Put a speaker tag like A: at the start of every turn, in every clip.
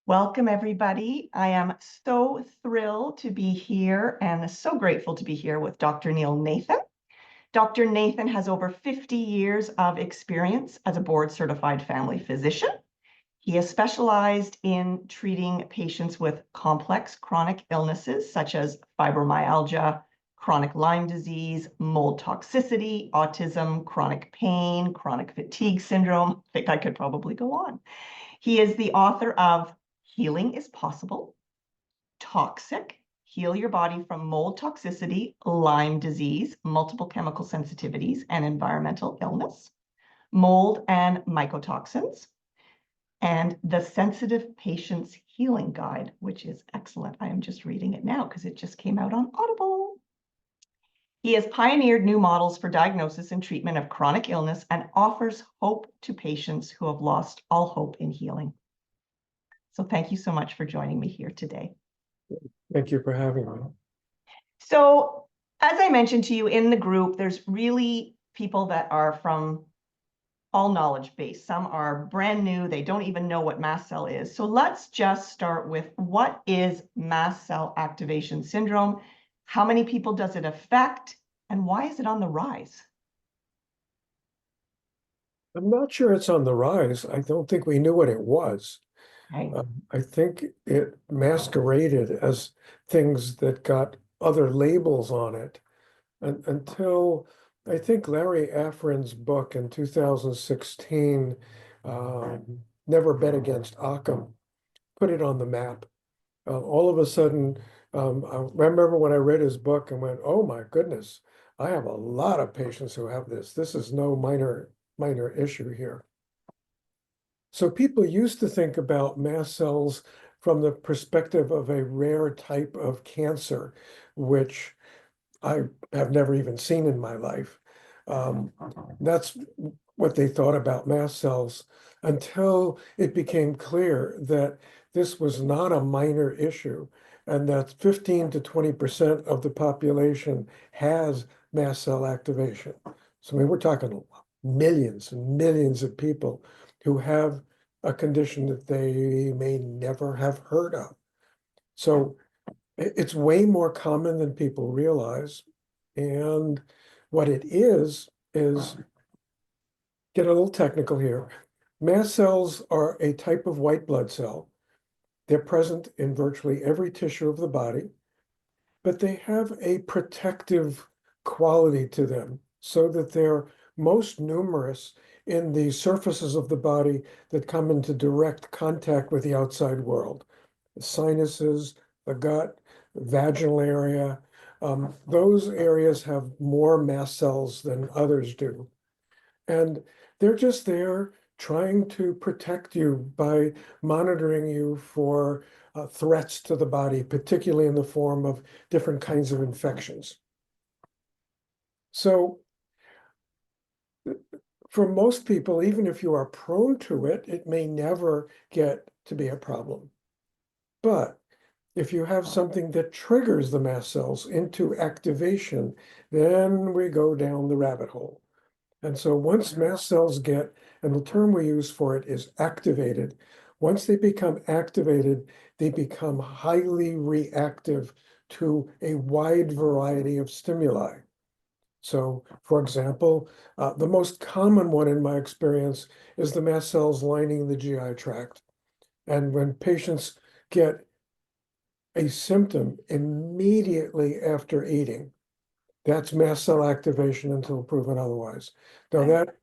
A: Welcome, everybody. I am so thrilled to be here and so grateful to be here with Dr. Neil Nathan. Dr. Nathan has over 50 years of experience as a board-certified family physician. He has specialized in treating patients with complex chronic illnesses such as fibromyalgia, chronic Lyme disease, mold toxicity, autism, chronic pain, chronic fatigue syndrome. I think I could probably go on. He is the author of Healing is Possible, Toxic, Heal Your Body from Mold Toxicity, Lyme Disease, Multiple Chemical Sensitivities, and Environmental Illness, Mold and Mycotoxins, and The Sensitive Patient's Healing Guide, which is excellent. I am just reading it now because it just came out on Audible. He has pioneered new models for diagnosis and treatment of chronic illness and offers hope to patients who have lost all hope in healing. So thank you so much for joining me here today.
B: Thank you for having me.
A: So as I mentioned to you in the group, there's really people that are from all knowledge base. Some are brand new. They don't even know what mast cell is. So let's just start with, what is mast cell activation syndrome? How many people does it affect? And why is it on the rise?
B: I'm not sure it's on the rise. I don't think we knew what it was.
A: Right.
B: I think it masqueraded as things that got other labels on it until I think Larry Afrin's book in 2016, Never Bet Against Occam, put it on the map. All of a sudden, I remember when I read his book and went, oh my goodness, I have a lot of patients who have this. This is no minor issue here. So people used to think about mast cells from the perspective of a rare type of cancer, which I have never even seen in my life. That's what they thought about mast cells until it became clear that this was not a minor issue and that 15 to 20% of the population has mast cell activation. So I mean, we're talking millions and millions of people who have a condition that they may never have heard of. So it's way more common than people realize. And what it is, get a little technical here. Mast cells are a type of white blood cell. They're present in virtually every tissue of the body, but they have a protective quality to them so that they're most numerous in the surfaces of the body that come into direct contact with the outside world. The sinuses, the gut, the vaginal area, those areas have more mast cells than others do. And they're just there trying to protect you by monitoring you for threats to the body, particularly in the form of different kinds of infections. So for most people, even if you are prone to it, it may never get to be a problem. But if you have something that triggers the mast cells into activation, then we go down the rabbit hole. And so once mast cells get, and the term we use for it is activated, once they become activated, they become highly reactive to a wide variety of stimuli. So, for example, the most common one in my experience is the mast cells lining the GI tract. And when patients get a symptom immediately after eating, that's mast cell activation until proven otherwise. Now, that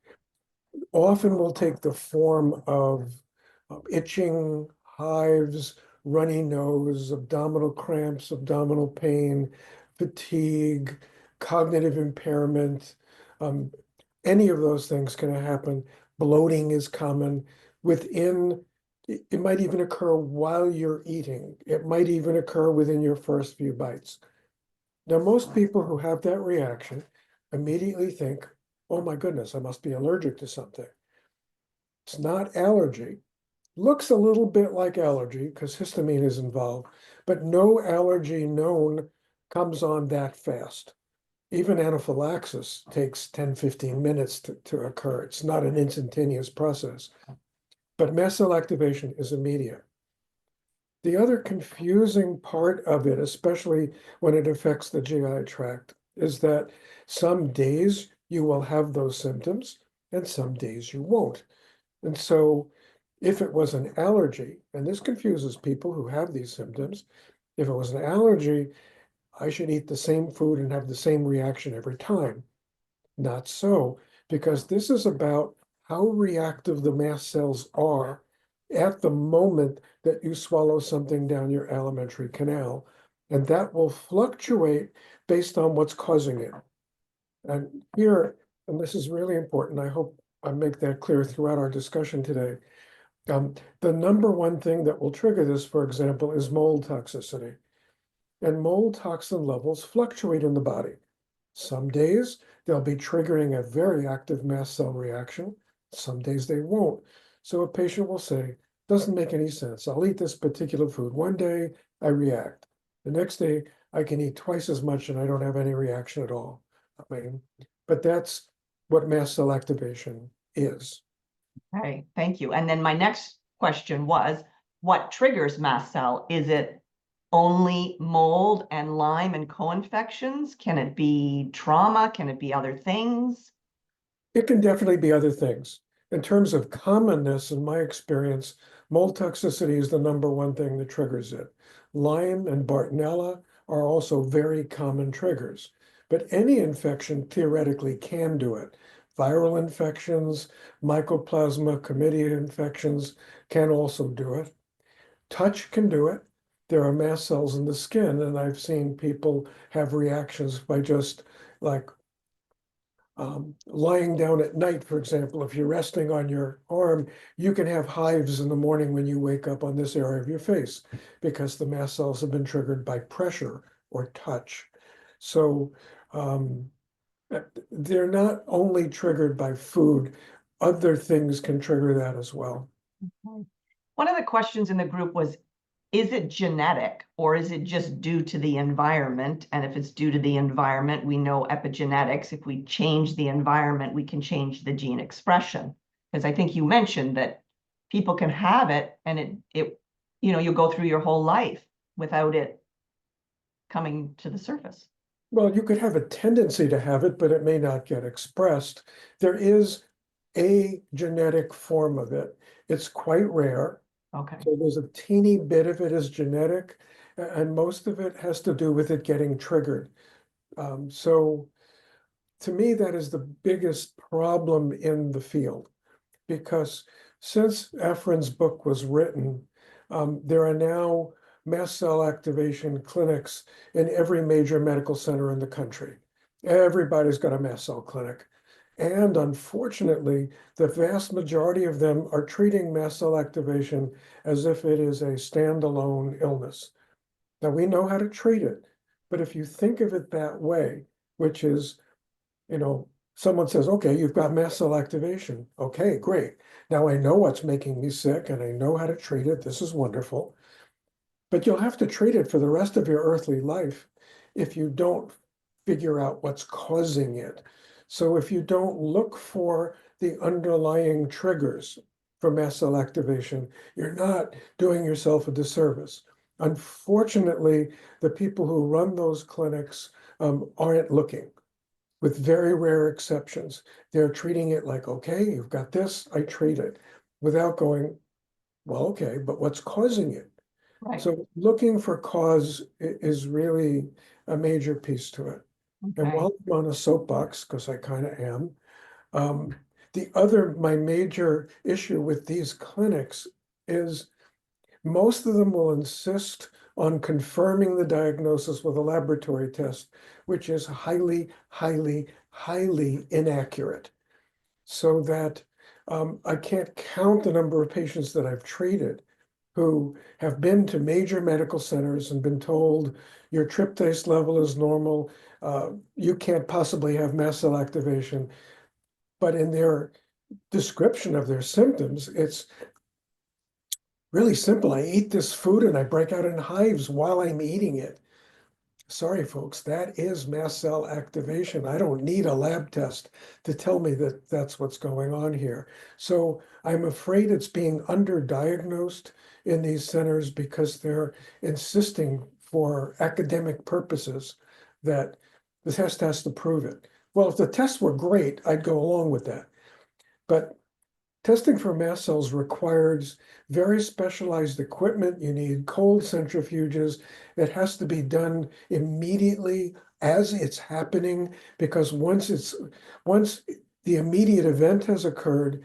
B: often will take the form of itching, hives, runny nose, abdominal cramps, abdominal pain, fatigue, cognitive impairment. Any of those things can happen. Bloating is common. It might even occur while you're eating. It might even occur within your first few bites. Now, most people who have that reaction immediately think, oh my goodness, I must be allergic to something. It's not allergy. Looks a little bit like allergy because histamine is involved, but no allergy known comes on that fast. Even anaphylaxis takes 10, 15 minutes to occur. It's not an instantaneous process. But mast cell activation is immediate. The other confusing part of it, especially when it affects the GI tract, is that some days you will have those symptoms and some days you won't. And so if it was an allergy, and this confuses people who have these symptoms, if it was an allergy, I should eat the same food and have the same reaction every time. Not so, because this is about how reactive the mast cells are at the moment that you swallow something down your alimentary canal. And that will fluctuate based on what's causing it. And here, and this is really important, I hope I make that clear throughout our discussion today. The number one thing that will trigger this, for example, is mold toxicity. And mold toxin levels fluctuate in the body. Some days they'll be triggering a very active mast cell reaction. Some days they won't. So a patient will say, doesn't make any sense. I'll eat this particular food. One day I react. The next day I can eat twice as much and I don't have any reaction at all. I mean, but that's what mast cell activation is.
A: Okay, thank you. And then my next question was, what triggers mast cell? Is it only mold and Lyme and co-infections? Can it be trauma? Can it be other things?
B: It can definitely be other things. In terms of commonness, in my experience, mold toxicity is the number one thing that triggers it. Lyme and Bartonella are also very common triggers, but any infection theoretically can do it. Viral infections, mycoplasma, chlamydia infections can also do it. Touch can do it. There are mast cells in the skin, and I've seen people have reactions by just like lying down at night, for example, if you're resting on your arm, you can have hives in the morning when you wake up on this area of your face because the mast cells have been triggered by pressure or touch. So they're not only triggered by food, other things can trigger that as well.
A: One of the questions in the group was, is it genetic or is it just due to the environment? And if it's due to the environment, we know epigenetics. If we change the environment, we can change the gene expression. Because I think you mentioned that people can have it and you go through your whole life without it coming to the surface.
B: Well, you could have a tendency to have it, but it may not get expressed. There is a genetic form of it. It's quite rare.
A: Okay.
B: So there's a teeny bit of it is genetic, and most of it has to do with it getting triggered. So to me, that is the biggest problem in the field, because since Efren's book was written, there are now mast cell activation clinics in every major medical center in the country. Everybody's got a mast cell clinic. And unfortunately, the vast majority of them are treating mast cell activation as if it is a standalone illness. Now, we know how to treat it, but if you think of it that way, which is, someone says, okay, you've got mast cell activation. Okay, great. Now I know what's making me sick and I know how to treat it. This is wonderful. But you'll have to treat it for the rest of your earthly life if you don't figure out what's causing it. So if you don't look for the underlying triggers for mast cell activation, you're not doing yourself a disservice. Unfortunately, the people who run those clinics aren't looking, with very rare exceptions. They're treating it like, okay, you've got this, I treat it, without going, well, okay, but what's causing it?
A: Right.
B: So looking for cause is really a major piece to it. And
A: Okay.
B: while I'm on a soapbox, because I kind of am, my major issue with these clinics is most of them will insist on confirming the diagnosis with a laboratory test, which is highly, highly, highly inaccurate. So that I can't count the number of patients that I've treated who have been to major medical centers and been told your tryptase level is normal, you can't possibly have mast cell activation. But in their description of their symptoms, it's really simple. I eat this food and I break out in hives while I'm eating it. Sorry, folks, that is mast cell activation. I don't need a lab test to tell me that that's what's going on here. So I'm afraid it's being underdiagnosed in these centers because they're insisting for academic purposes that the test has to prove it. Well, if the tests were great, I'd go along with that. But testing for mast cells requires very specialized equipment. You need cold centrifuges. It has to be done immediately as it's happening, because once the immediate event has occurred,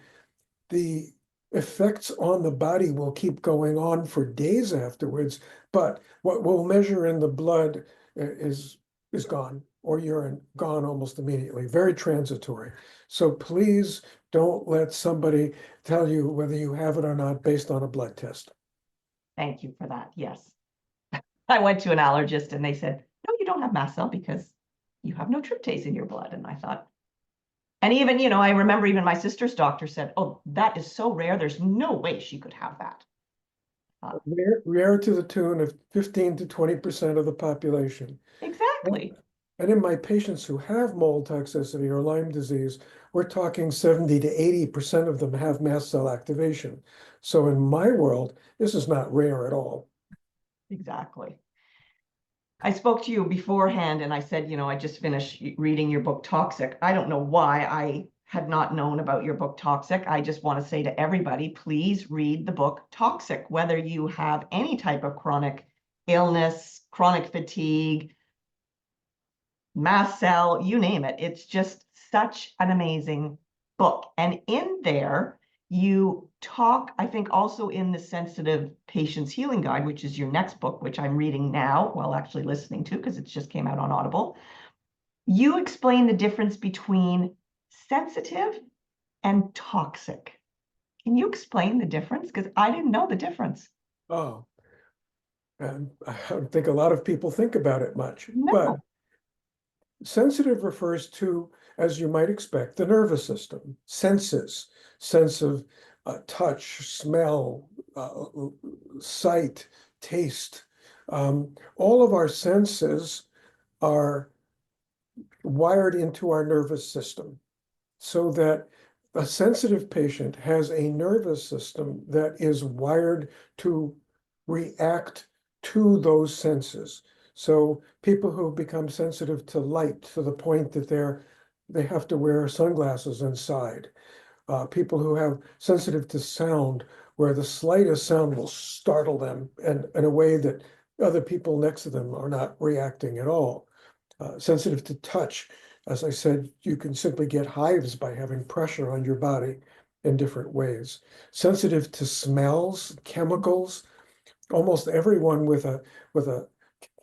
B: the effects on the body will keep going on for days afterwards. But what we'll measure in the blood is gone, or urine gone almost immediately, very transitory. So please don't let somebody tell you whether you have it or not based on a blood test.
A: Thank you for that. Yes. I went to an allergist and they said, no, you don't have mast cell because you have no tryptase in your blood. And I thought, and even, I remember even my sister's doctor said, oh, that is so rare. There's no way she could have that.
B: Rare to the tune of 15 to 20% of the population.
A: Exactly.
B: And in my patients who have mold toxicity or Lyme disease, we're talking 70 to 80% of them have mast cell activation. So in my world, this is not rare at all.
A: Exactly. I spoke to you beforehand and I said, I just finished reading your book, Toxic. I don't know why I had not known about your book, Toxic. I just want to say to everybody, please read the book, Toxic, whether you have any type of chronic illness, chronic fatigue, mast cell, you name it. It's just such an amazing book. And in there, you talk, I think also in the Sensitive Patients Healing Guide, which is your next book, which I'm reading now, well, actually listening to, because it just came out on Audible. You explain the difference between sensitive and toxic. Can you explain the difference? Because I didn't know the difference.
B: Oh, and I don't think a lot of people think about it much, but
A: No.
B: sensitive refers to, as you might expect, the nervous system, senses, sense of touch, smell, sight, taste. All of our senses are wired into our nervous system, so that a sensitive patient has a nervous system that is wired to react to those senses. So people who become sensitive to light to the point that they have to wear sunglasses inside. People who have sensitive to sound, where the slightest sound will startle them, and in a way that other people next to them are not reacting at all. Sensitive to touch. As I said, you can simply get hives by having pressure on your body in different ways. Sensitive to smells, chemicals. Almost everyone with a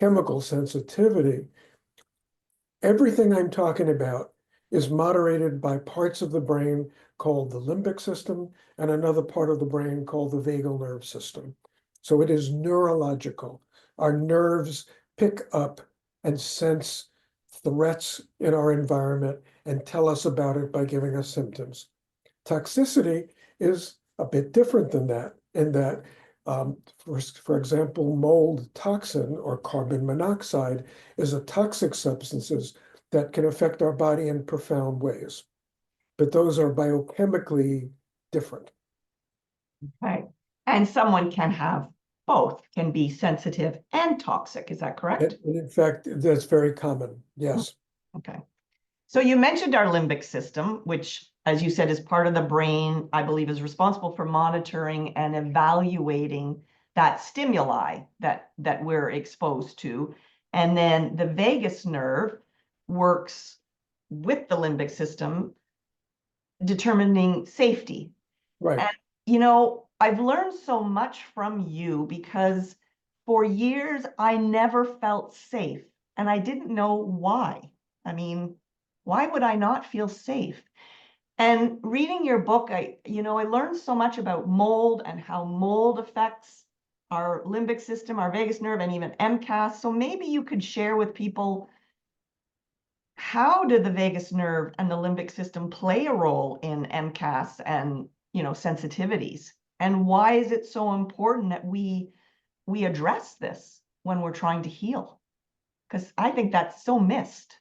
B: chemical sensitivity. Everything I'm talking about is moderated by parts of the brain called the limbic system and another part of the brain called the vagal nerve system. So it is neurological. Our nerves pick up and sense threats in our environment and tell us about it by giving us symptoms. Toxicity is a bit different than that, in that, for example, mold toxin or carbon monoxide is a toxic substances that can affect our body in profound ways. But those are biochemically different.
A: Okay. And someone can have both, can be sensitive and toxic. Is that correct?
B: And in fact, that's very common. Yes.
A: Okay. So you mentioned our limbic system, which, as you said, is part of the brain, I believe is responsible for monitoring and evaluating that stimuli that we're exposed to. And then the vagus nerve works with the limbic system, determining safety.
B: Right.
A: And, I've learned so much from you because for years I never felt safe and I didn't know why. I mean, why would I not feel safe? And reading your book, I learned so much about mold and how mold affects our limbic system, our vagus nerve, and even MCAS. So maybe you could share with people, how do the vagus nerve and the limbic system play a role in MCAS and, sensitivities? And why is it so important that we address this when we're trying to heal? Because I think that's so missed.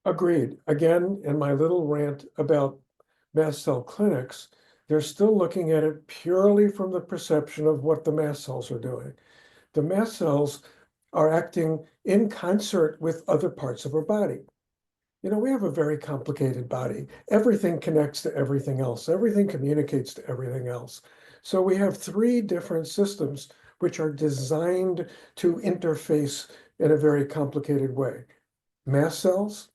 B: Agreed. Again, in my little rant about mast cell clinics, they're still looking at it purely from the perception of what the mast cells are doing. The mast cells are acting in concert with other parts of our body. You know, we have a very complicated body. Everything connects to everything else. Everything communicates to everything else. So we have three different systems which are designed to interface in a very complicated way. Mast cells,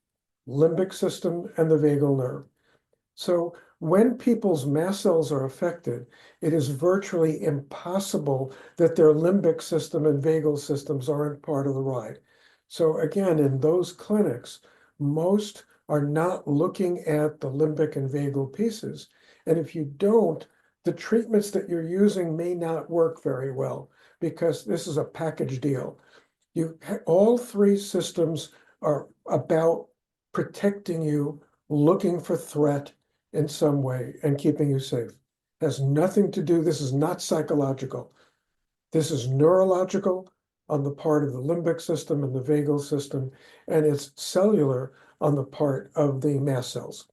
B: limbic system, and the vagal nerve. So when people's mast cells are affected, it is virtually impossible that their limbic system and vagal systems aren't part of the ride. So again, in those clinics, most are not looking at the limbic and vagal pieces. And if you don't, the treatments that you're using may not work very well because this is a package deal. All three systems are about protecting you, looking for threat in some way, and keeping you safe. Has nothing to do, this is not psychological. This is neurological on the part of the limbic system and the vagal system, and it's cellular on the part of the mast cells.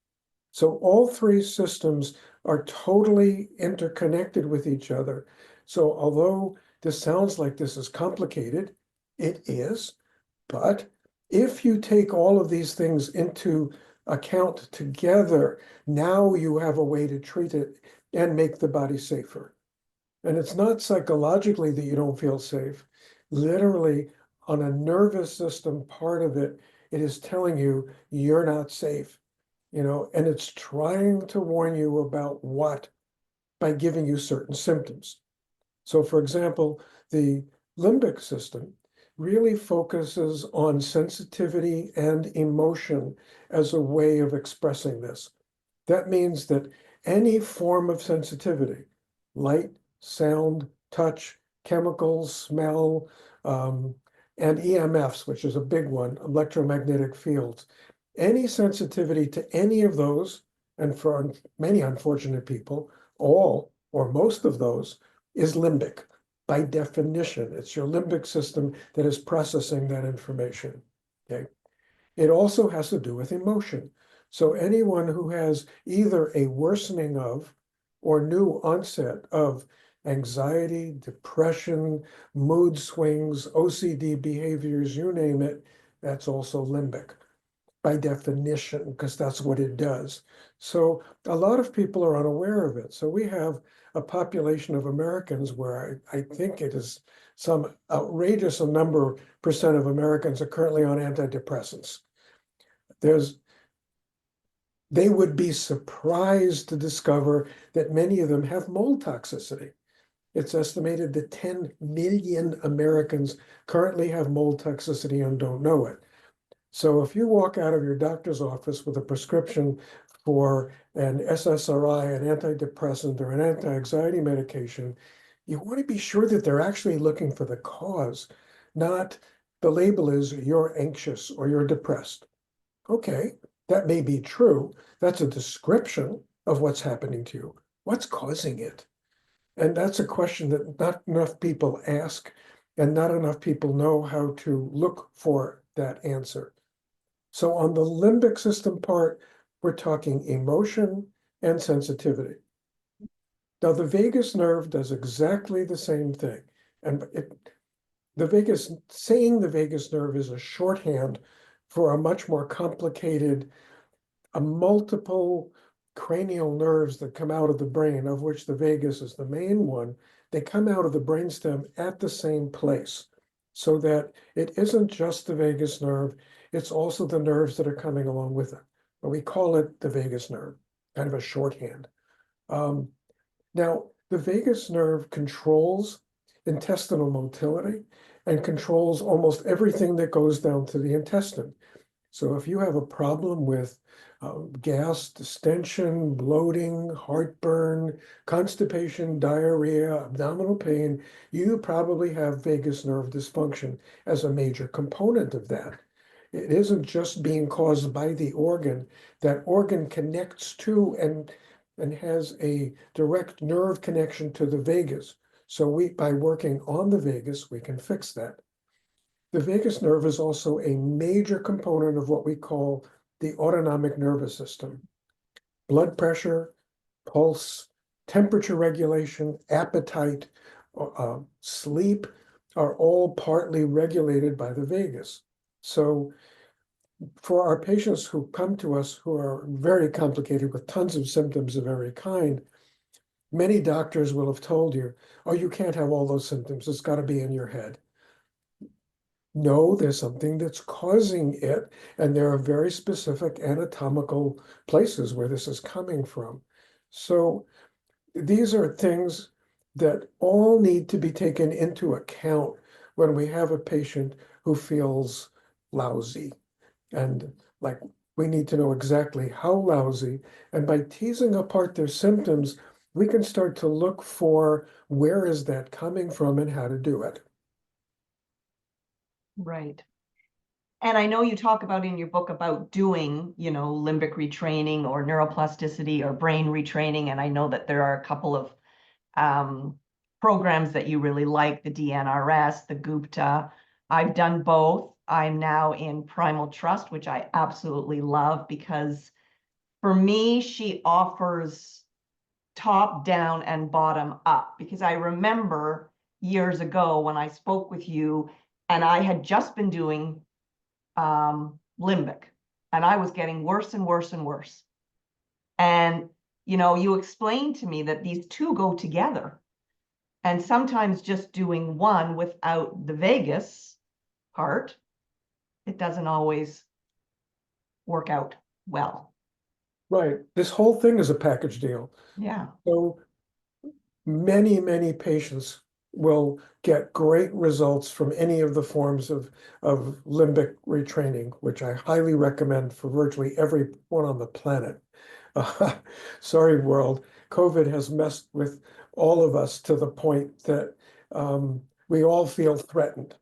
B: So all three systems are totally interconnected with each other. So although this sounds like this is complicated, it is. But if you take all of these things into account together, now you have a way to treat it and make the body safer. And it's not psychologically that you don't feel safe. Literally, on a nervous system part of it, it is telling you you're not safe, you know, and it's trying to warn you about what by giving you certain symptoms. So, for example, the limbic system really focuses on sensitivity and emotion as a way of expressing this. That means that any form of sensitivity, light, sound, touch, chemicals, smell, and EMFs, which is a big one, electromagnetic fields, any sensitivity to any of those, and for many unfortunate people, all or most of those is limbic. By definition, it's your limbic system that is processing that information. Okay. It also has to do with emotion. So anyone who has either a worsening of or new onset of anxiety, depression, mood swings, OCD behaviors, you name it, that's also limbic by definition, because that's what it does. So a lot of people are unaware of it. So we have a population of Americans where I think it is some outrageous number percent of Americans are currently on antidepressants. They would be surprised to discover that many of them have mold toxicity. It's estimated that 10 million Americans currently have mold toxicity and don't know it. So if you walk out of your doctor's office with a prescription for an SSRI, an antidepressant, or an anti-anxiety medication, you want to be sure that they're actually looking for the cause, not the label is you're anxious or you're depressed. Okay, that may be true. That's a description of what's happening to you. What's causing it? And that's a question that not enough people ask, and not enough people know how to look for that answer. So on the limbic system part, we're talking emotion and sensitivity. Now, the vagus nerve does exactly the same thing. And saying the vagus nerve is a shorthand for a much more complicated, a multiple cranial nerves that come out of the brain, of which the vagus is the main one. They come out of the brainstem at the same place, so that it isn't just the vagus nerve, it's also the nerves that are coming along with it. But we call it the vagus nerve, kind of a shorthand. Now, the vagus nerve controls intestinal motility and controls almost everything that goes down to the intestine. So if you have a problem with gas, distension, bloating, heartburn, constipation, diarrhea, abdominal pain, you probably have vagus nerve dysfunction as a major component of that. It isn't just being caused by the organ. That organ connects to and has a direct nerve connection to the vagus. So by working on the vagus, we can fix that. The vagus nerve is also a major component of what we call the autonomic nervous system. Blood pressure, pulse, temperature regulation, appetite, sleep are all partly regulated by the vagus. So for our patients who come to us who are very complicated with tons of symptoms of every kind, many doctors will have told you, oh, you can't have all those symptoms. It's got to be in your head. No, there's something that's causing it, and there are very specific anatomical places where this is coming from. So these are things that all need to be taken into account when we have a patient who feels lousy. And like, we need to know exactly how lousy. And by teasing apart their symptoms, we can start to look for where is that coming from and how to do it.
A: Right. And I know you talk about in your book about doing, limbic retraining or neuroplasticity or brain retraining. And I know that there are a couple of programs that you really like, the DNRS, the Gupta. I've done both. I'm now in Primal Trust, which I absolutely love because for me, she offers top down and bottom up. Because I remember years ago when I spoke with you and I had just been doing limbic, and I was getting worse and worse and worse. And, you explained to me that these two go together. And sometimes just doing one without the vagus part, it doesn't always work out well.
B: Right. This whole thing is a package deal.
A: Yeah.
B: So many, many patients will get great results from any of the forms of limbic retraining, which I highly recommend for virtually everyone on the planet. Sorry, world. COVID has messed with all of us to the point that we all feel threatened.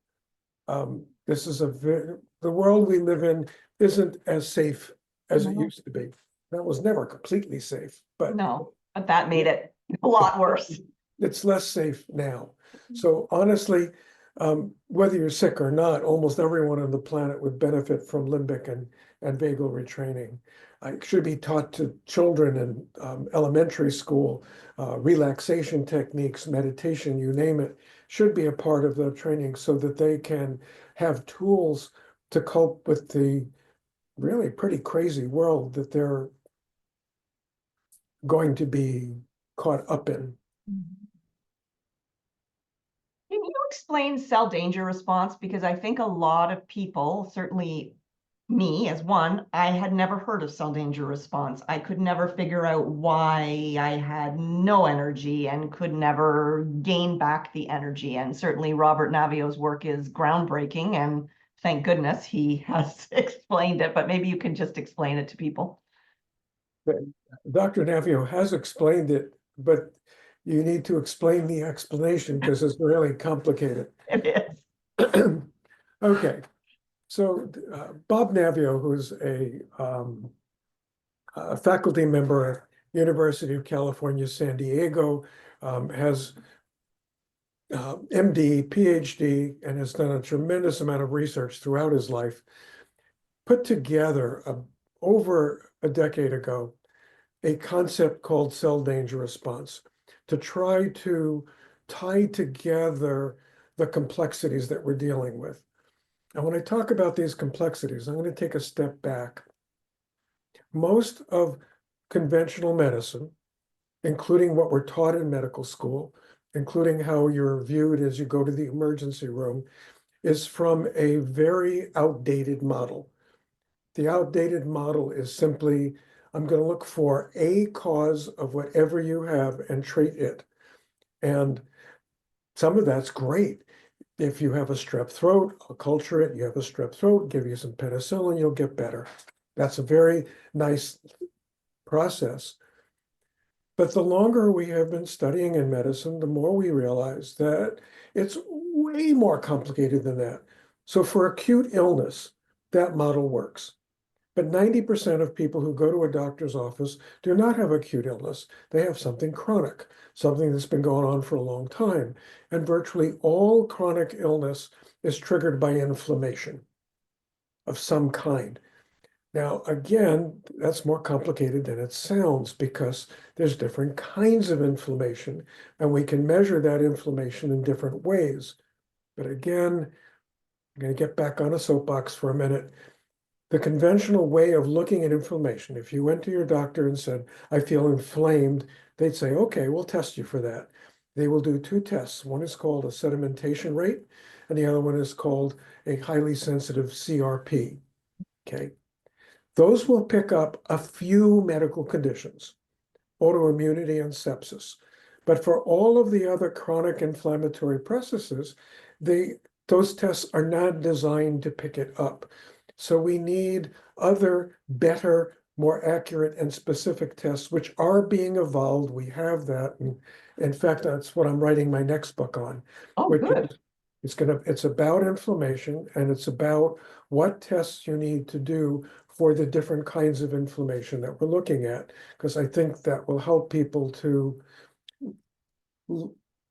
B: This is the world we live in isn't as safe as it
A: No,
B: used to be. That was never completely safe, but
A: no, but that made it a lot worse.
B: it's less safe now. So honestly, whether you're sick or not, almost everyone on the planet would benefit from limbic and vagal retraining. It should be taught to children in elementary school. Relaxation techniques, meditation, you name it, should be a part of the training so that they can have tools to cope with the really pretty crazy world that they're going to be caught up in.
A: Can you explain cell danger response? Because I think a lot of people, certainly me as one, I had never heard of cell danger response. I could never figure out why I had no energy and could never gain back the energy. And certainly Robert Navio's work is groundbreaking, and thank goodness he has explained it, but maybe you can just explain it to people.
B: Dr. Navio has explained it, but you need to explain the explanation because it's really complicated.
A: It is.
B: Okay, so Bob Navio, who's a faculty member at University of California, San Diego, has MD, PhD, and has done a tremendous amount of research throughout his life, put together over a decade ago a concept called cell danger response to try to tie together the complexities that we're dealing with. And when I talk about these complexities, I'm going to take a step back. Most of conventional medicine, including what we're taught in medical school, including how you're viewed as you go to the emergency room, is from a very outdated model. The outdated model is simply, I'm going to look for a cause of whatever you have and treat it. And some of that's great. If you have a strep throat, I'll culture it. You have a strep throat, give you some penicillin, you'll get better. That's a very nice process. But the longer we have been studying in medicine, the more we realize that it's way more complicated than that. So for acute illness, that model works. But 90% of people who go to a doctor's office do not have acute illness. They have something chronic, something that's been going on for a long time. And virtually all chronic illness is triggered by inflammation of some kind. Now, again, that's more complicated than it sounds because there's different kinds of inflammation, and we can measure that inflammation in different ways. But again, I'm going to get back on a soapbox for a minute. The conventional way of looking at inflammation, if you went to your doctor and said, I feel inflamed, they'd say, okay, we'll test you for that. They will do two tests. One is called a sedimentation rate, and the other one is called a highly sensitive CRP. Okay. Those will pick up a few medical conditions, autoimmunity and sepsis. But for all of the other chronic inflammatory processes, those tests are not designed to pick it up. So we need other, better, more accurate and specific tests, which are being evolved. We have that. And in fact, that's what I'm writing my next book on,
A: Oh,
B: which
A: good.
B: it's about inflammation, and it's about what tests you need to do for the different kinds of inflammation that we're looking at, because I think that will help people to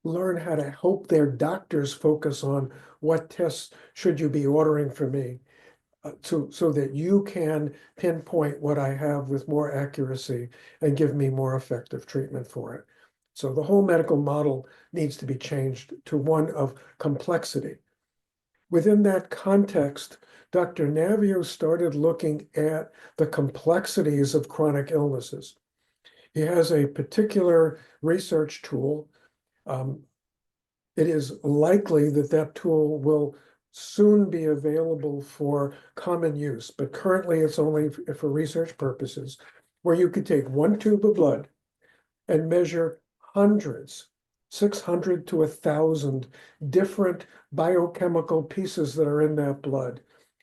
B: learn how to help their doctors focus on what tests should you be ordering for me, so that you can pinpoint what I have with more accuracy and give me more effective treatment for it. So the whole medical model needs to be changed to one of complexity. Within that context, Dr. Navio started looking at the complexities of chronic illnesses. He has a particular research tool. It is likely that that tool will soon be available for common use, but currently it's only for research purposes, where you could take one tube of blood and measure hundreds, 600 to 1,000 different biochemical pieces that are in that blood,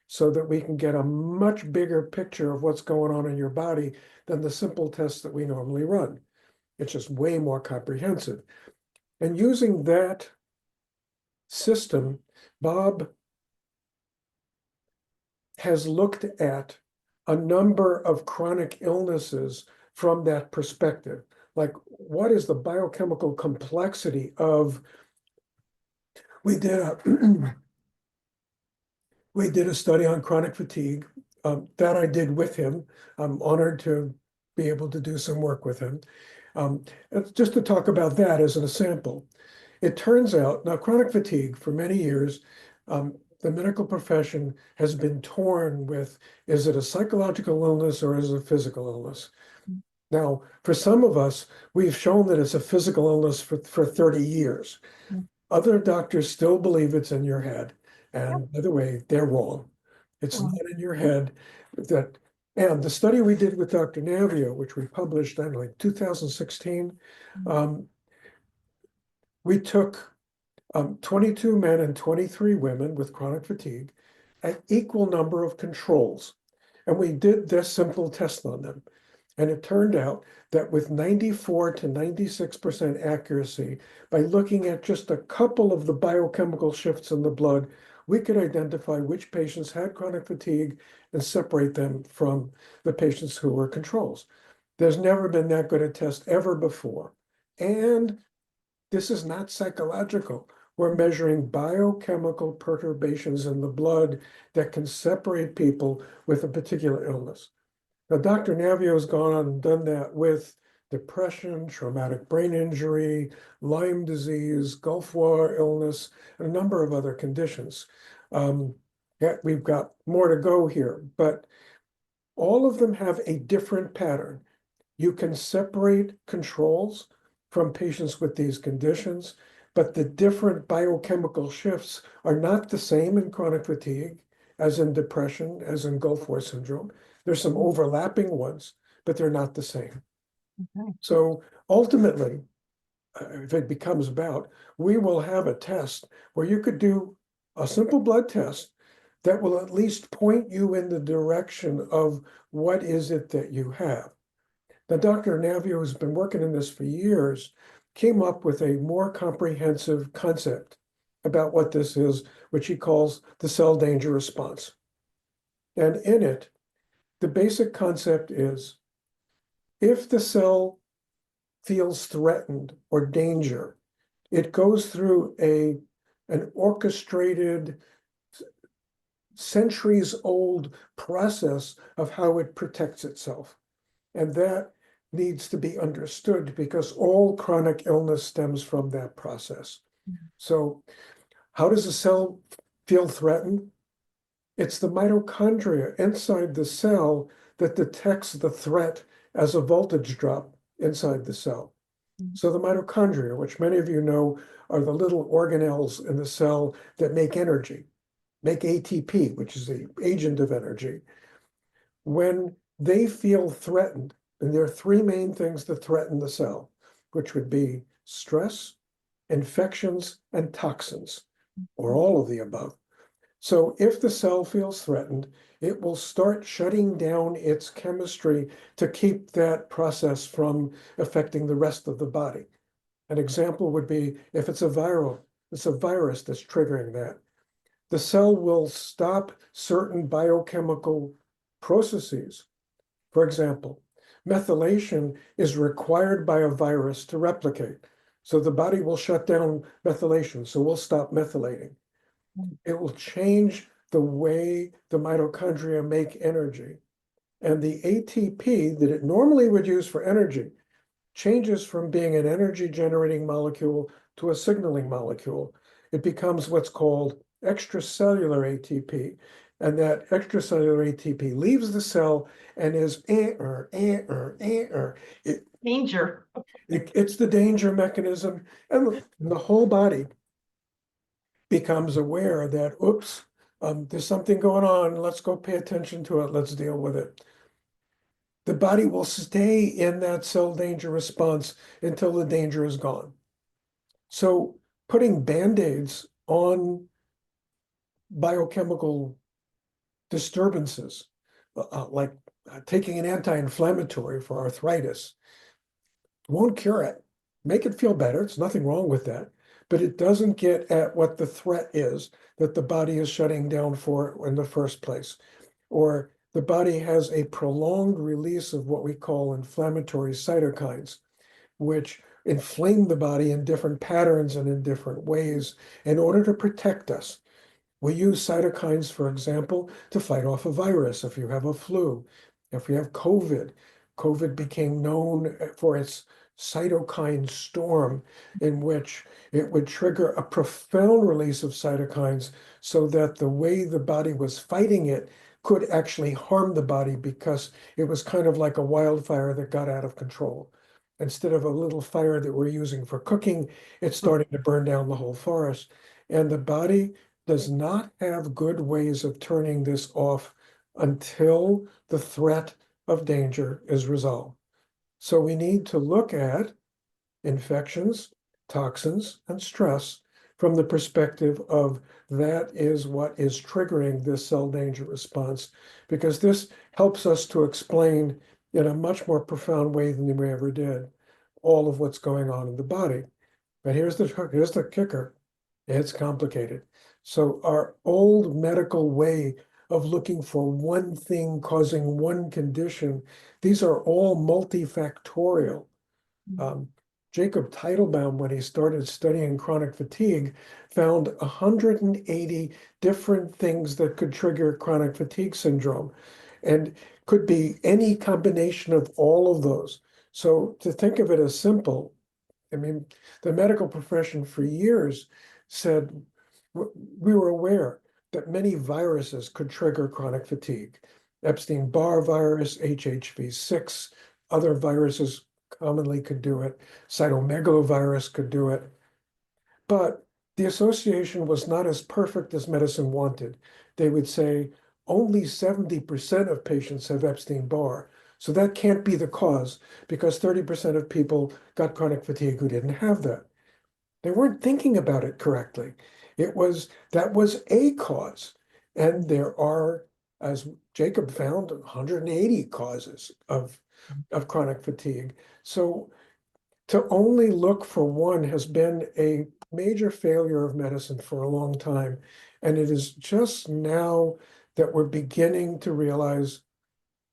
B: so that we can get a much bigger picture of what's going on in your body than the simple tests that we normally run. It's just way more comprehensive. And using that system, Bob has looked at a number of chronic illnesses from that perspective. Like, what is the biochemical complexity of, we did a we did a study on chronic fatigue that I did with him. I'm honored to be able to do some work with him. Just to talk about that as a sample. It turns out, now chronic fatigue for many years, the medical profession has been torn with, is it a psychological illness or is it a physical illness? Now, for some of us, we've shown that it's a physical illness for 30 years. Other doctors still believe it's in your head. And by the way, they're wrong. It's not in your head. And the study we did with Dr. Navio, which we published in like 2016, we took 22 men and 23 women with chronic fatigue, an equal number of controls. And we did this simple test on them. And it turned out that with 94 to 96% accuracy, by looking at just a couple of the biochemical shifts in the blood, we could identify which patients had chronic fatigue and separate them from the patients who were controls. There's never been that good a test ever before. And this is not psychological. We're measuring biochemical perturbations in the blood that can separate people with a particular illness. Now, Dr. Navio has gone on and done that with depression, traumatic brain injury, Lyme disease, Gulf War illness, and a number of other conditions. Yeah, we've got more to go here, but all of them have a different pattern. You can separate controls from patients with these conditions, but the different biochemical shifts are not the same in chronic fatigue as in depression, as in Gulf War syndrome. There's some overlapping ones, but they're not the same.
A: Okay.
B: So ultimately, if it becomes about, we will have a test where you could do a simple blood test that will at least point you in the direction of what is it that you have. Now, Dr. Navio, who's been working in this for years, came up with a more comprehensive concept about what this is, which he calls the cell danger response. And in it, the basic concept is if the cell feels threatened or danger, it goes through an orchestrated, centuries-old process of how it protects itself. And that needs to be understood because all chronic illness stems from that process. So how does a cell feel threatened? It's the mitochondria inside the cell that detects the threat as a voltage drop inside the cell. So the mitochondria, which many of you know are the little organelles in the cell that make energy, make ATP, which is the agent of energy. When they feel threatened, and there are three main things that threaten the cell, which would be stress, infections, and toxins, or all of the above. So if the cell feels threatened, it will start shutting down its chemistry to keep that process from affecting the rest of the body. An example would be if it's a virus that's triggering that. The cell will stop certain biochemical processes. For example, methylation is required by a virus to replicate. So the body will shut down methylation, so we'll stop methylating. It will change the way the mitochondria make energy. And the ATP that it normally would use for energy changes from being an energy generating molecule to a signaling molecule. It becomes what's called extracellular ATP. And that extracellular ATP leaves the cell and is
A: Danger.
B: it's the danger mechanism. And the whole body becomes aware that, oops, there's something going on. Let's go pay attention to it. Let's deal with it. The body will stay in that cell danger response until the danger is gone. So putting Band-Aids on biochemical disturbances, like taking an anti-inflammatory for arthritis, won't cure it. Make it feel better. It's nothing wrong with that. But it doesn't get at what the threat is that the body is shutting down for in the first place. Or the body has a prolonged release of what we call inflammatory cytokines, which inflame the body in different patterns and in different ways in order to protect us. We use cytokines, for example, to fight off a virus. If you have a flu, if you have COVID, COVID became known for its cytokine storm, in which it would trigger a profound release of cytokines so that the way the body was fighting it could actually harm the body because it was kind of like a wildfire that got out of control. Instead of a little fire that we're using for cooking, it's starting to burn down the whole forest. And the body does not have good ways of turning this off until the threat of danger is resolved. So we need to look at infections, toxins, and stress from the perspective of that is what is triggering this cell danger response, because this helps us to explain in a much more profound way than we ever did all of what's going on in the body. But here's the kicker. It's complicated. So our old medical way of looking for one thing causing one condition, these are all multifactorial. Jacob Teitelbaum, when he started studying chronic fatigue, found 180 different things that could trigger chronic fatigue syndrome, and could be any combination of all of those. So to think of it as simple, I mean, the medical profession for years said we were aware that many viruses could trigger chronic fatigue. Epstein-Barr virus, HHV6, other viruses commonly could do it. Cytomegalovirus could do it. But the association was not as perfect as medicine wanted. They would say only 70% of patients have Epstein-Barr. So that can't be the cause because 30% of people got chronic fatigue who didn't have that. They weren't thinking about it correctly. That was a cause. And there are, as Jacob found, 180 causes of chronic fatigue. So to only look for one has been a major failure of medicine for a long time. And it is just now that we're beginning to realize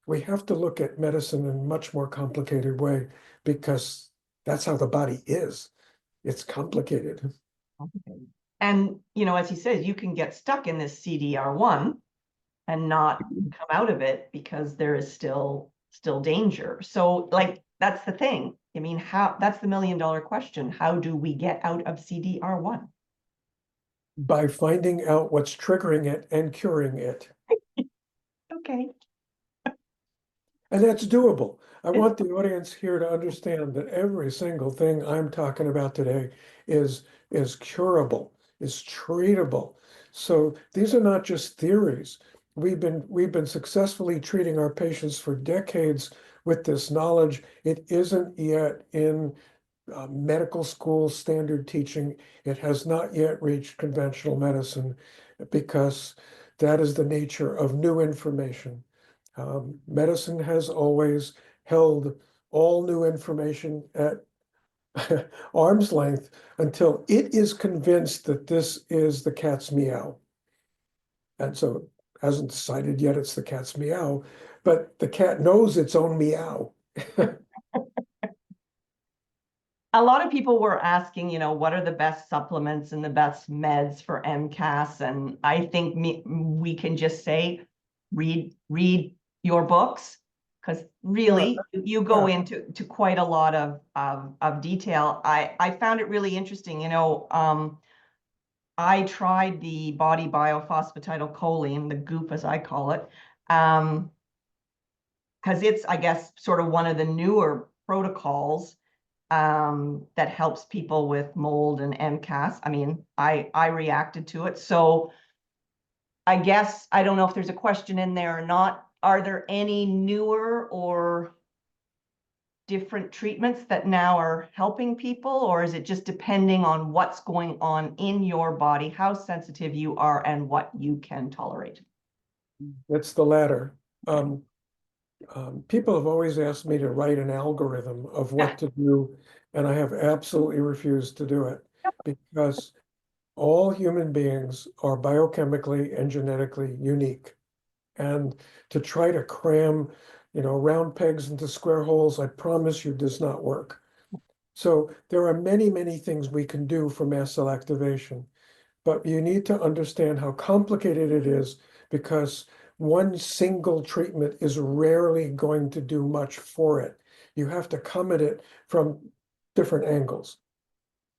B: We have to look at medicine in a much more complicated way because that's how the body is. It's complicated.
A: And, you know, as he says, you can get stuck in this CDR1 and not come out of it because there is still danger. So like, that's the thing. I mean, that's the $1 million question. How do we get out of CDR1?
B: By finding out what's triggering it and curing it.
A: Okay.
B: And that's doable. I
A: It's
B: want the audience here to understand that every single thing I'm talking about today is curable, is treatable. So these are not just theories. We've been successfully treating our patients for decades with this knowledge. It isn't yet in medical school standard teaching. It has not yet reached conventional medicine because that is the nature of new information. Medicine has always held all new information at arm's length until it is convinced that this is the cat's meow. And so it hasn't decided yet it's the cat's meow, but the cat knows its own meow.
A: a lot of people were asking, you know, what are the best supplements and the best meds for MCAS? And I think we can just say, read your books, because
B: Yeah,
A: really you go
B: yeah.
A: into quite a lot of detail. I found it really interesting. You know, I tried the body biophosphatidylcholine, the goop as I call it, because it's, I guess, sort of one of the newer protocols that helps people with mold and MCAS. I mean, I reacted to it. So I guess, I don't know if there's a question in there or not. Are there any newer or different treatments that now are helping people, or is it just depending on what's going on in your body, how sensitive you are, and what you can tolerate?
B: It's the latter. People have always asked me to write an algorithm of what to do, and I have absolutely refused to do it because all human beings are biochemically and genetically unique. And to try to cram, round pegs into square holes, I promise you does not work. So there are many, many things we can do for mast cell activation, but you need to understand how complicated it is because one single treatment is rarely going to do much for it. You have to come at it from different angles.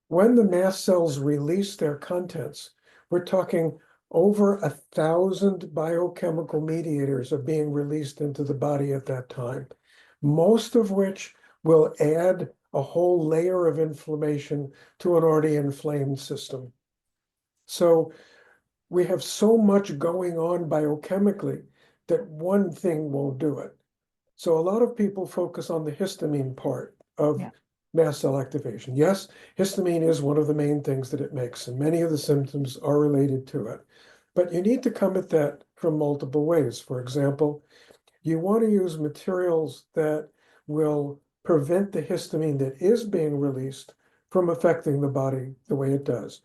B: When the mast cells release their contents, we're talking over 1,000 biochemical mediators are being released into the body at that time, most of which will add a whole layer of inflammation to an already inflamed system. So we have so much going on biochemically that one thing won't do it. So a lot of people focus on the histamine part of
A: Yeah.
B: mast cell activation. Yes, histamine is one of the main things that it makes, and many of the symptoms are related to it. But you need to come at that from multiple ways. For example, you want to use materials that will prevent the histamine that is being released from affecting the body the way it does.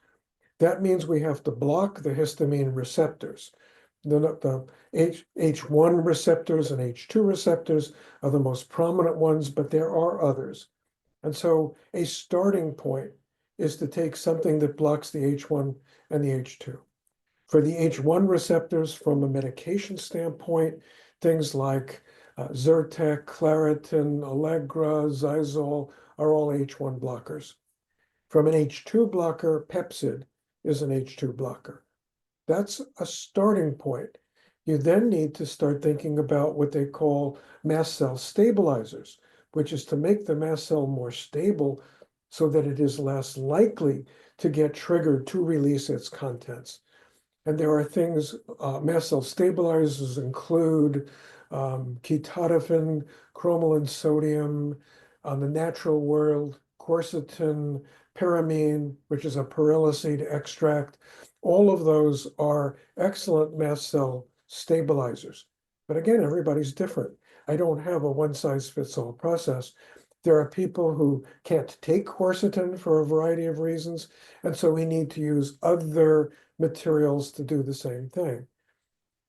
B: That means we have to block the histamine receptors. The H1 receptors and H2 receptors are the most prominent ones, but there are others. And so a starting point is to take something that blocks the H1 and the H2. For the H1 receptors, from a medication standpoint, things like Zyrtec, Claritin, Allegra, Xyzal are all H1 blockers. From an H2 blocker, Pepcid is an H2 blocker. That's a starting point. You then need to start thinking about what they call mast cell stabilizers, which is to make the mast cell more stable so that it is less likely to get triggered to release its contents. And there are things, mast cell stabilizers include ketotifen, chromolan sodium, on the natural world, quercetin, pyramine, which is a perilla extract. All of those are excellent mast cell stabilizers. But again, everybody's different. I don't have a one-size-fits-all process. There are people who can't take quercetin for a variety of reasons, and so we need to use other materials to do the same thing.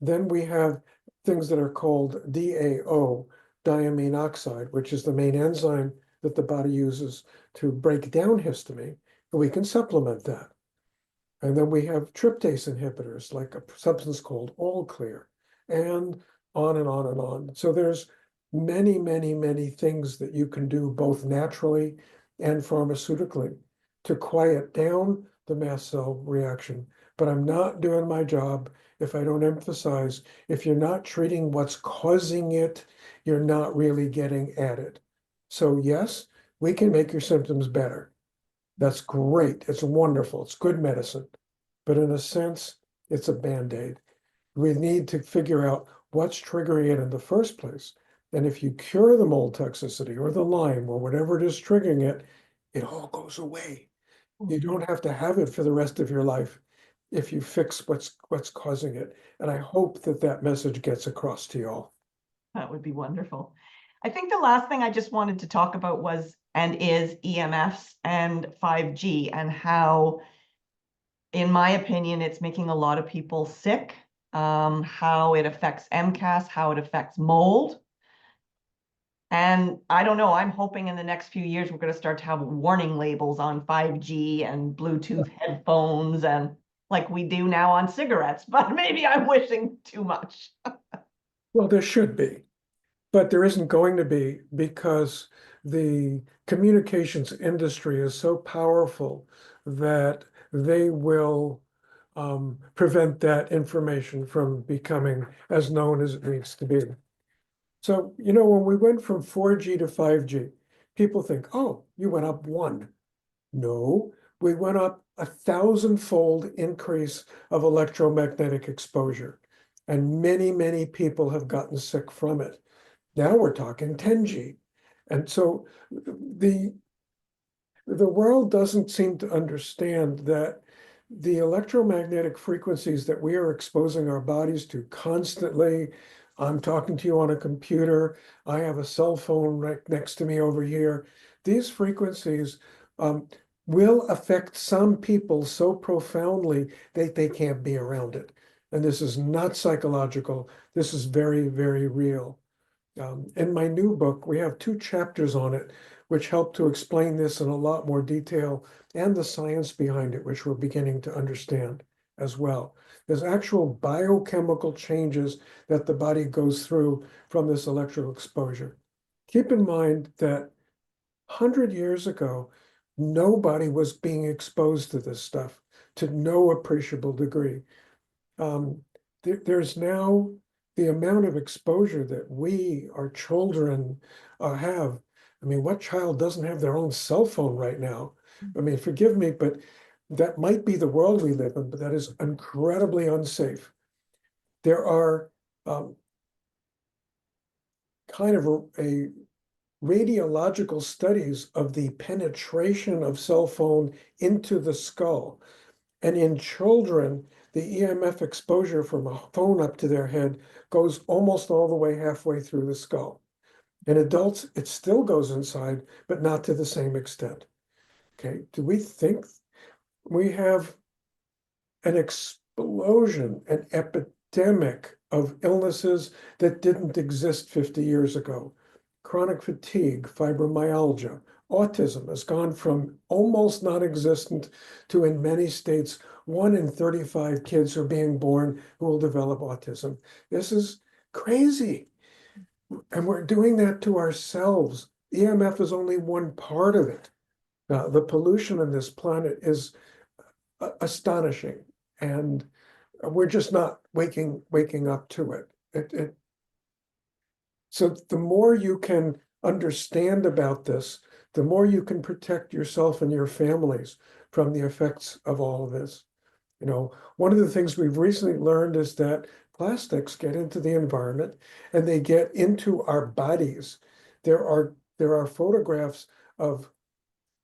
B: Then we have things that are called DAO, diamine oxide, which is the main enzyme that the body uses to break down histamine, and we can supplement that. And then we have tryptase inhibitors, like a substance called All Clear, and on and on and on. So there's many, many, many things that you can do both naturally and pharmaceutically to quiet down the mast cell reaction. But I'm not doing my job if I don't emphasize, if you're not treating what's causing it, you're not really getting at it. So yes, we can make your symptoms better. That's great. It's wonderful. It's good medicine. But in a sense, it's a Band-Aid. We need to figure out what's triggering it in the first place. And if you cure the mold toxicity or the Lyme or whatever it is triggering it, it all goes away. You don't have to have it for the rest of your life if you fix what's causing it. And I hope that that message gets across to you all.
A: That would be wonderful. I think the last thing I just wanted to talk about was and is EMFs and 5G and how, in my opinion, it's making a lot of people sick, how it affects MCAS, how it affects mold. And I don't know, I'm hoping in the next few years, we're going to start to have warning labels on 5G and Bluetooth headphones and like we do now on cigarettes, but maybe I'm wishing too much.
B: Well, there should be, but there isn't going to be because the communications industry is so powerful that they will prevent that information from becoming as known as it needs to be. So, when we went from 4G to 5G, people think, oh, you went up one. No, we went up 1,000-fold increase of electromagnetic exposure. And many, many people have gotten sick from it. Now we're talking 10G. And so the world doesn't seem to understand that the electromagnetic frequencies that we are exposing our bodies to constantly, I'm talking to you on a computer, I have a cell phone right next to me over here. These frequencies will affect some people so profoundly that they can't be around it. And this is not psychological. This is very, very real. In my new book, we have 2 chapters on it, which help to explain this in a lot more detail and the science behind it, which we're beginning to understand as well. There's actual biochemical changes that the body goes through from this electrical exposure. Keep in mind that 100 years ago, nobody was being exposed to this stuff to no appreciable degree. There's now the amount of exposure that we, our children, have. I mean, what child doesn't have their own cell phone right now? I mean, forgive me, but that might be the world we live in, but that is incredibly unsafe. There are kind of a radiological studies of the penetration of cell phone into the skull. And in children, the EMF exposure from a phone up to their head goes almost all the way halfway through the skull. In adults, it still goes inside, but not to the same extent. Okay, do we think we have an explosion, an epidemic of illnesses that didn't exist 50 years ago? Chronic fatigue, fibromyalgia, autism has gone from almost non-existent to, in many states, 1 in 35 kids are being born who will develop autism. This is crazy. And we're doing that to ourselves. EMF is only one part of it. The pollution on this planet is astonishing, and we're just not waking up to it. So the more you can understand about this, the more you can protect yourself and your families from the effects of all of this. One of the things we've recently learned is that plastics get into the environment and they get into our bodies. There are photographs of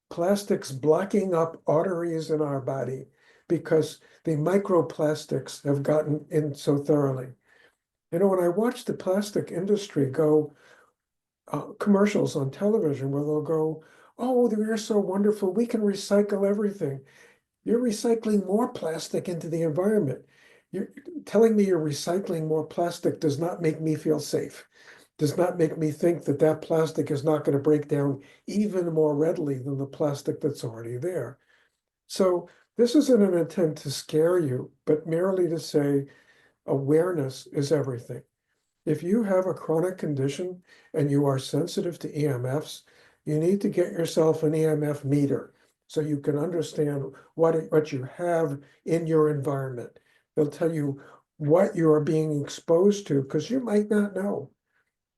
B: plastics blocking up arteries in our body because the microplastics have gotten in so thoroughly. When I watch the plastic industry go commercials on television where they'll go, oh, we're so wonderful, we can recycle everything. You're recycling more plastic into the environment. you're telling me you're recycling more plastic does not make me feel safe. Does not make me think that that plastic is not going to break down even more readily than the plastic that's already there. So this isn't an attempt to scare you, but merely to say awareness is everything. If you have a chronic condition and you are sensitive to EMFs, you need to get yourself an EMF meter so you can understand what you have in your environment. They'll tell you what you are being exposed to because you might not know.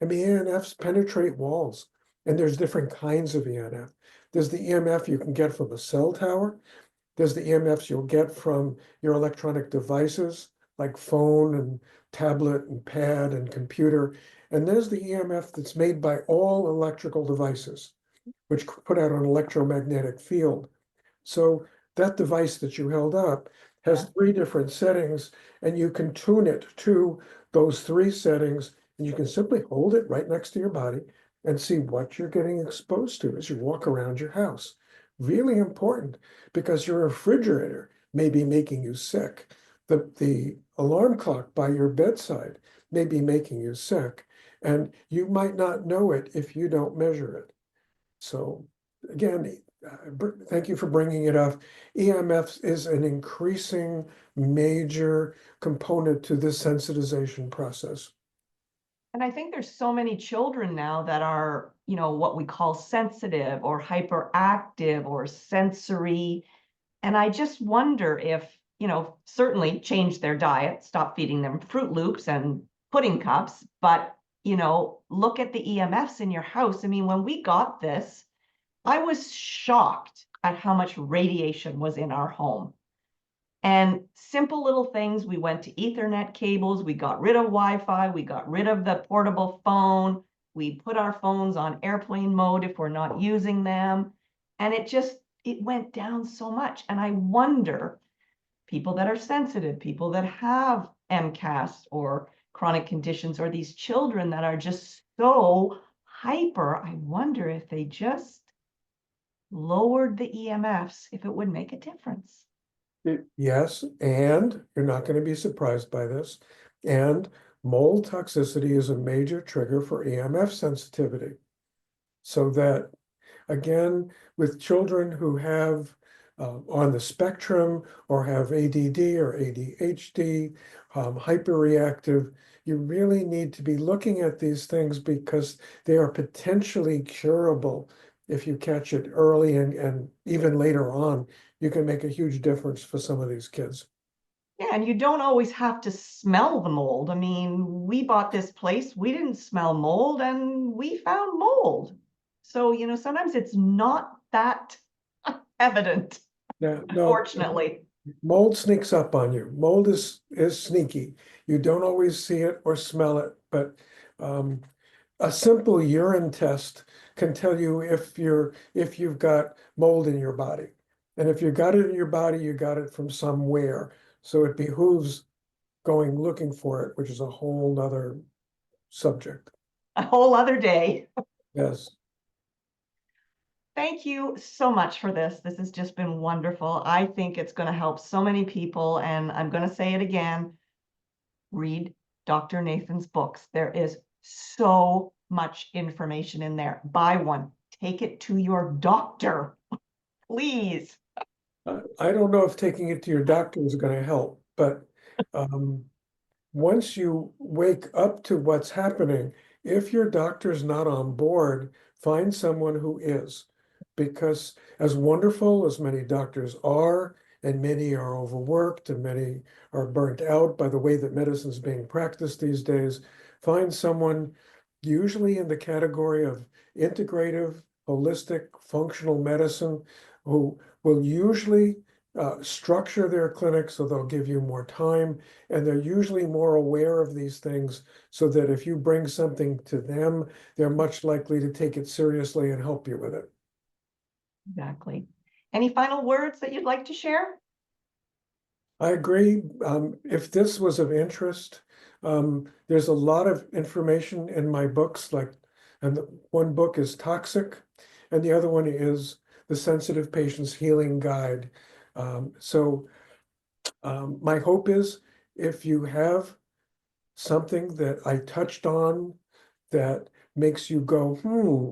B: I mean, EMFs penetrate walls, and there's different kinds of EMF. There's the EMF you can get from a cell tower. There's the EMFs you'll get from your electronic devices like phone and tablet and pad and computer. And there's the EMF that's made by all electrical devices, which put out an electromagnetic field. So that device that you held up has three different settings, and you can tune it to those three settings, and you can simply hold it right next to your body and see what you're getting exposed to as you walk around your house. Really important because your refrigerator may be making you sick. The alarm clock by your bedside may be making you sick, and you might not know it if you don't measure it. So again, thank you for bringing it up. EMFs is an increasing major component to this sensitization process.
A: And I think there's so many children now that are, what we call sensitive or hyperactive or sensory. And I just wonder if, certainly change their diet, stop feeding them Fruit Loops and pudding cups, but, look at the EMFs in your house. I mean, when we got this, I was shocked at how much radiation was in our home. And simple little things, we went to Ethernet cables, we got rid of Wi-Fi, we got rid of the portable phone, we put our phones on airplane mode if we're not using them. And it went down so much. And I wonder, people that are sensitive, people that have MCAS or chronic conditions, or these children that are just so hyper, I wonder if they just lowered the EMFs, if it would make a difference.
B: Yes, and you're not going to be surprised by this. And mold toxicity is a major trigger for EMF sensitivity. So that, again, with children who have on the spectrum or have ADD or ADHD, hyperreactive, you really need to be looking at these things because they are potentially curable if you catch it early and even later on, you can make a huge difference for some of these kids.
A: Yeah, and you don't always have to smell the mold. I mean, we bought this place, we didn't smell mold, and we found mold. So, sometimes it's not that evident,
B: Yeah, no,
A: unfortunately.
B: mold sneaks up on you. Mold is sneaky. You don't always see it or smell it, but um, a simple urine test can tell you if you've got mold in your body. And if you got it in your body, you got it from somewhere. So it behooves going looking for it, which is a whole nother subject.
A: A whole other day.
B: Yes.
A: Thank you so much for this. This has just been wonderful. I think it's going to help so many people. And I'm going to say it again, read Dr. Nathan's books. There is so much information in there. Buy one. Take it to your doctor, please.
B: I don't know if taking it to your doctor is going to help, but once you wake up to what's happening, if your doctor's not on board, find someone who is. Because as wonderful as many doctors are, and many are overworked, and many are burnt out by the way that medicine is being practiced these days, find someone usually in the category of integrative, holistic, functional medicine who will usually structure their clinic so they'll give you more time, and they're usually more aware of these things so that if you bring something to them, they're much likely to take it seriously and help you with it.
A: Exactly. Any final words that you'd like to share?
B: I agree. If this was of interest, there's a lot of information in my books, and one book is Toxic, and the other one is The Sensitive Patient's Healing Guide. So my hope is if you have something that I touched on that makes you go,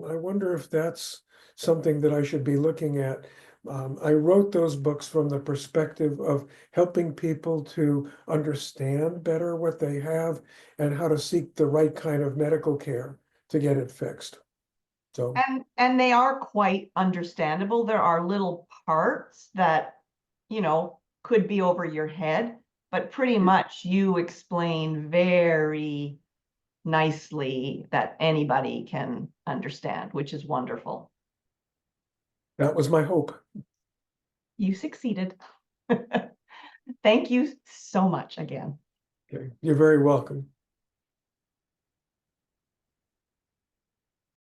B: I wonder if that's something that I should be looking at. I wrote those books from the perspective of helping people to understand better what they have and how to seek the right kind of medical care to get it fixed. So,
A: And they are quite understandable. There are little parts that, could be over your head, but pretty much you explain very nicely that anybody can understand, which is wonderful.
B: that was my hope.
A: You succeeded. Thank you so much again.
B: Okay, you're very welcome.